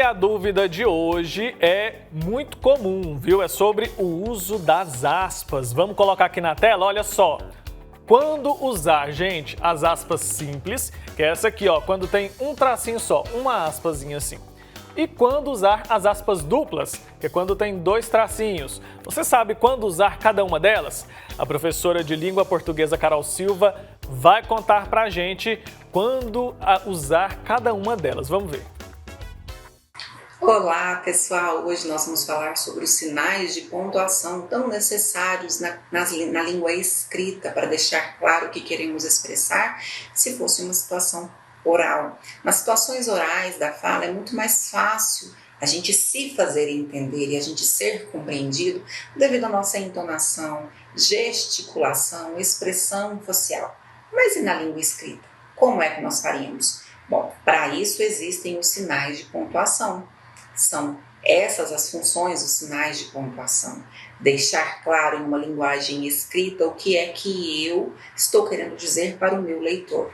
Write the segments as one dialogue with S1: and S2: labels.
S1: a dúvida de hoje é muito comum, viu? É sobre o uso das aspas. Vamos colocar aqui na tela, olha só. Quando usar, gente, as aspas simples, que é essa aqui, ó, quando tem um tracinho só, uma aspazinha assim. E quando usar as aspas duplas, que é quando tem dois tracinhos. Você sabe quando usar cada uma delas? A professora de língua portuguesa Carol Silva vai contar pra gente quando usar cada uma delas. Vamos ver.
S2: Olá, pessoal! Hoje nós vamos falar sobre os sinais de pontuação tão necessários na língua escrita para deixar claro o que queremos expressar se fosse uma situação oral. Nas situações orais da fala é muito mais fácil a gente se fazer entender e a gente ser compreendido devido à nossa entonação, gesticulação, expressão facial. Mas e na língua escrita? Como é que nós faríamos? Bom, para isso existem os sinais de pontuação. São essas as funções dos sinais de pontuação. Deixar claro em uma linguagem escrita o que é que eu estou querendo dizer para o meu leitor.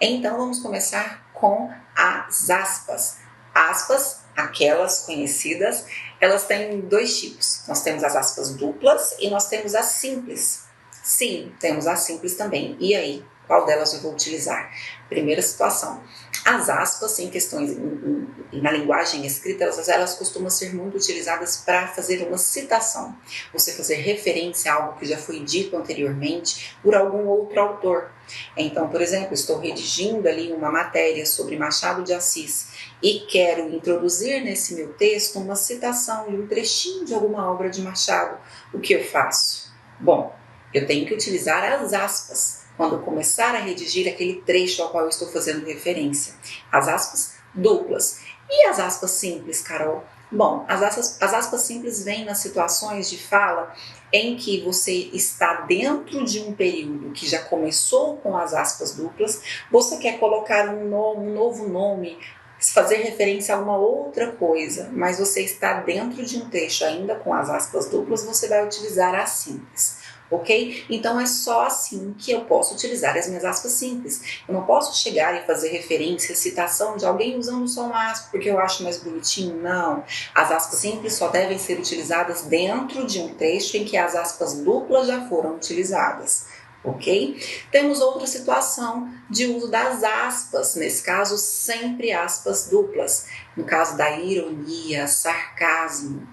S2: Então vamos começar com as aspas. Aspas, aquelas conhecidas, elas têm dois tipos. Nós temos as aspas duplas e nós temos as simples. Sim, temos as simples também. E aí, qual delas eu vou utilizar? Primeira situação. As aspas, em questões na linguagem escrita, elas costumam ser muito utilizadas para fazer uma citação. Você fazer referência a algo que já foi dito anteriormente por algum outro autor. Então, por exemplo, estou redigindo ali uma matéria sobre Machado de Assis e quero introduzir nesse meu texto uma citação de um trechinho de alguma obra de Machado. O que eu faço? Bom, eu tenho que utilizar as aspas quando começar a redigir aquele trecho ao qual eu estou fazendo referência. As aspas duplas. E as aspas simples, Carol? Bom, as aspas simples vêm nas situações de fala em que você está dentro de um período que já começou com as aspas duplas, você quer colocar um novo nome, fazer referência a uma outra coisa, mas você está dentro de um trecho ainda com as aspas duplas, você vai utilizar as simples. Ok? Então é só assim que eu posso utilizar as minhas aspas simples. Eu não posso chegar e fazer referência, citação de alguém usando só uma aspa porque eu acho mais bonitinho. Não. As aspas simples só devem ser utilizadas dentro de um trecho em que as aspas duplas já foram utilizadas. Ok? Temos outra situação de uso das aspas, nesse caso sempre aspas duplas. No caso da ironia, sarcasmo.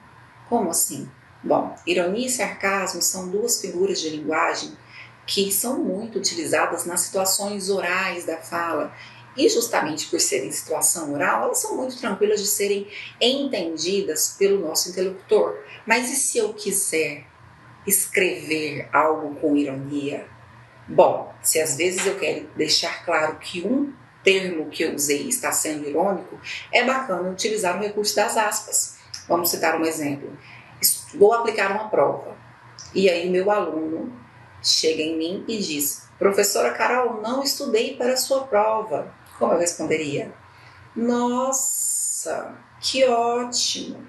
S2: Como assim? Bom, ironia e sarcasmo são duas figuras de linguagem que são muito utilizadas nas situações orais da fala. E justamente por serem situação oral, elas são muito tranquilas de serem entendidas pelo nosso interlocutor. Mas e se eu quiser escrever algo com ironia? Bom, se às vezes eu quero deixar claro que um termo que eu usei está sendo irônico, é bacana utilizar o recurso das aspas. Vamos citar um exemplo. Vou aplicar uma prova. E aí meu aluno chega em mim e diz: professora Carol, não estudei para a sua prova. Como eu responderia? Nossa, que ótimo!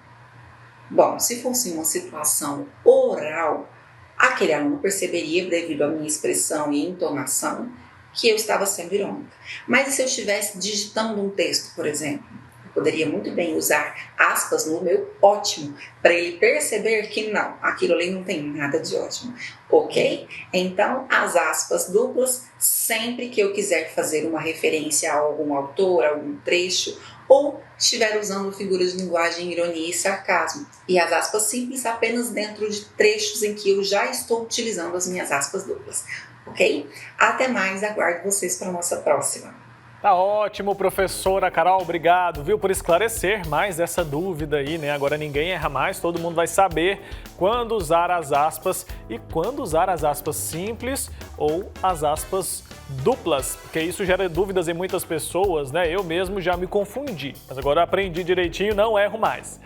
S2: Bom, se fosse uma situação oral, aquele aluno perceberia, devido à minha expressão e entonação, que eu estava sendo irônica. Mas e se eu estivesse digitando um texto, por exemplo? Poderia muito bem usar aspas no meu ótimo, para ele perceber que não, aquilo ali não tem nada de ótimo, ok? Então, as aspas duplas, sempre que eu quiser fazer uma referência a algum autor, a algum trecho, ou estiver usando figuras de linguagem, ironia e sarcasmo. E as aspas simples apenas dentro de trechos em que eu já estou utilizando as minhas aspas duplas, ok? Até mais, aguardo vocês para a nossa próxima.
S1: Tá ótimo, professora Carol, obrigado, viu, por esclarecer mais essa dúvida aí, né? Agora ninguém erra mais, todo mundo vai saber quando usar as aspas e quando usar as aspas simples ou as aspas duplas, porque isso gera dúvidas em muitas pessoas, né? Eu mesmo já me confundi, mas agora aprendi direitinho, não erro mais.